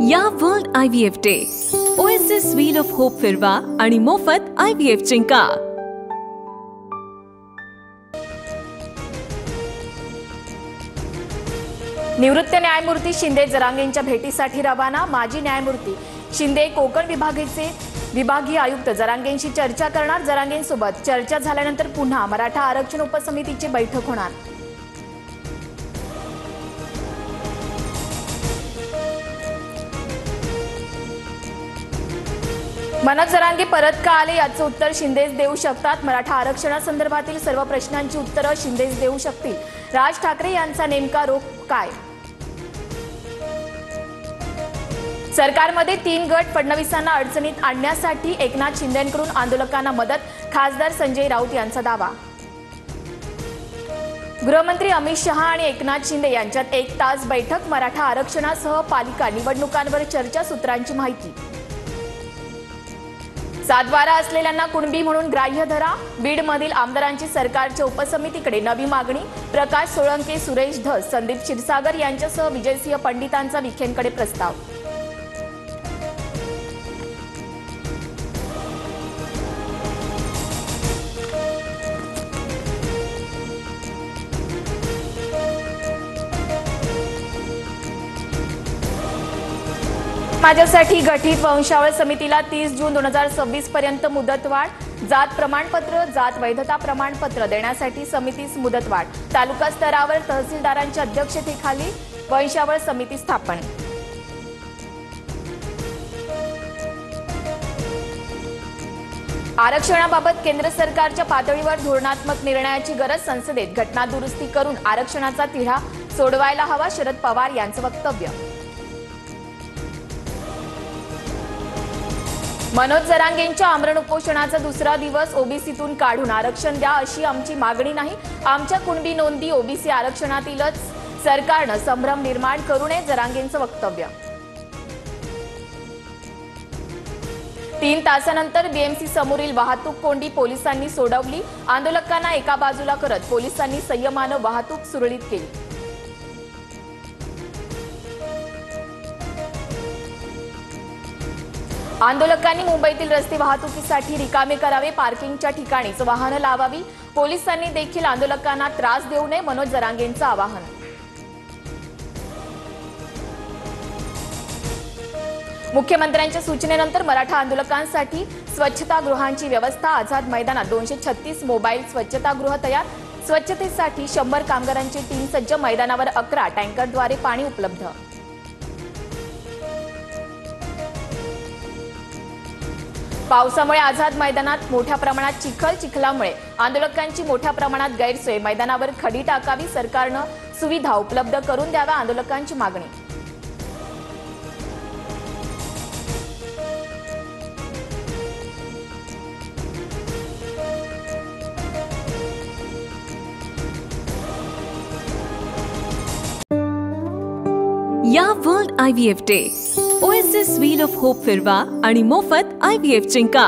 या world IVF day oasis wheel of hope फिरवा आणि मोफत IVF जिंका। निवृत्त न्यायमूर्ती शिंदे जरांगेंच्या भेटीसाठी रवाना। माजी न्यायमूर्ती शिंदे कोकण विभागाचे विभागीय आयुक्त जरांगेंशी चर्चा करणार। जरांगेंसोबत चर्चा झाल्यानंतर पुन्हा मराठा आरक्षण उपसमितीची बैठक होणार। मनोज जरांगे परत का आले याचं उत्तर शिंदेच देऊ शकतात। मराठा आरक्षणासंदर्भातील सर्व प्रश्नांची उत्तरं शिंदेच देऊ शकतील। राज ठाकरे यांचा नेमका रोख काय? सरकारमध्ये 3 गट, फडणवीसांना अडचणीत आणण्यासाठी एकनाथ शिंदेंकडून आंदोलकांना मदत, खासदार संजय राऊत यांचा दावा। गृहमंत्री अमित शहा आणि एकनाथ शिंदे यांच्यात 1 तास बैठक। मराठा आरक्षणासह पालिका निवडणुकांवर चर्चा, सूत्रांची माहिती। सातबारा असलेल्यांना कुणबी म्हणून ग्राह्य धरा। बीडमधील आमदारांची सरकारच्या उपसमितीकडे नवी मागणी। प्रकाश सोळंके, सुरेश धस, संदीप क्षीरसागर यांच्यासह विजयसिंह पंडितांचा विखेंकडे प्रस्ताव। माझ्यासाठी गठीत वंशावळ समितीला 30 जून 2026 पर्यंत मुदतवाढ। जात प्रमाणपत्र, जात वैधता प्रमाणपत्र देण्यासाठी समितीस मुदतवाढ। तालुका स्तरावर तहसीलदारांच्या अध्यक्षतेखाली वंशावळ समिती स्थापन। आरक्षणाबाबत केंद्र सरकारच्या पातळीवर धोरणात्मक निर्णयाची गरज। संसदेत घटना दुरुस्ती करून आरक्षणाचा तिढा सोडवायला हवा, शरद पवार यांचं वक्तव्य। मनोज जरांगेंच्या आमरण उपोषणाचा दुसरा दिवस। ओबीसीतून काढून आरक्षण द्या अशी आमची मागणी नाही। आमच्या कुणबी नोंदी ओबीसी आरक्षणातीलच सरकारनं संभ्रम निर्माण करू नये, जरांगेंचं वक्तव्य। 3 तासानंतर बीएमसी समोरील वाहतूक कोंडी पोलिसांनी सोडवली। आंदोलकांना एका बाजूला करत पोलिसांनी संयमानं वाहतूक सुरळीत केली। आंदोलकांनी मुंबईतील रस्ते वाहतुकीसाठी रिकामे करावे, पार्किंगच्या ठिकाणीच वाहनं लावावी। पोलिसांनी देखील आंदोलकांना त्रास देऊ नये, मनोज जरांगेंचं आवाहन। मुख्यमंत्र्यांच्या सूचनेनंतर मराठा आंदोलकांसाठी स्वच्छतागृहांची व्यवस्था। आझाद मैदानात 236 मोबाईल स्वच्छतागृह तयार। स्वच्छतेसाठी 100 कामगारांची टीम सज्ज। मैदानावर 11 टँकरद्वारे पाणी उपलब्ध। पावसामुळे आझाद मैदानात मोठ्या प्रमाणात चिखलामुळे आंदोलकांची मोठ्या प्रमाणात गैरसोय। मैदानावर खडी टाकावी, सरकारनं सुविधा उपलब्ध करून द्याव्या, आंदोलकांची मागणी। या world IVF day oasis wheel of hope फिरवा आणि मोफत IVF जिंका।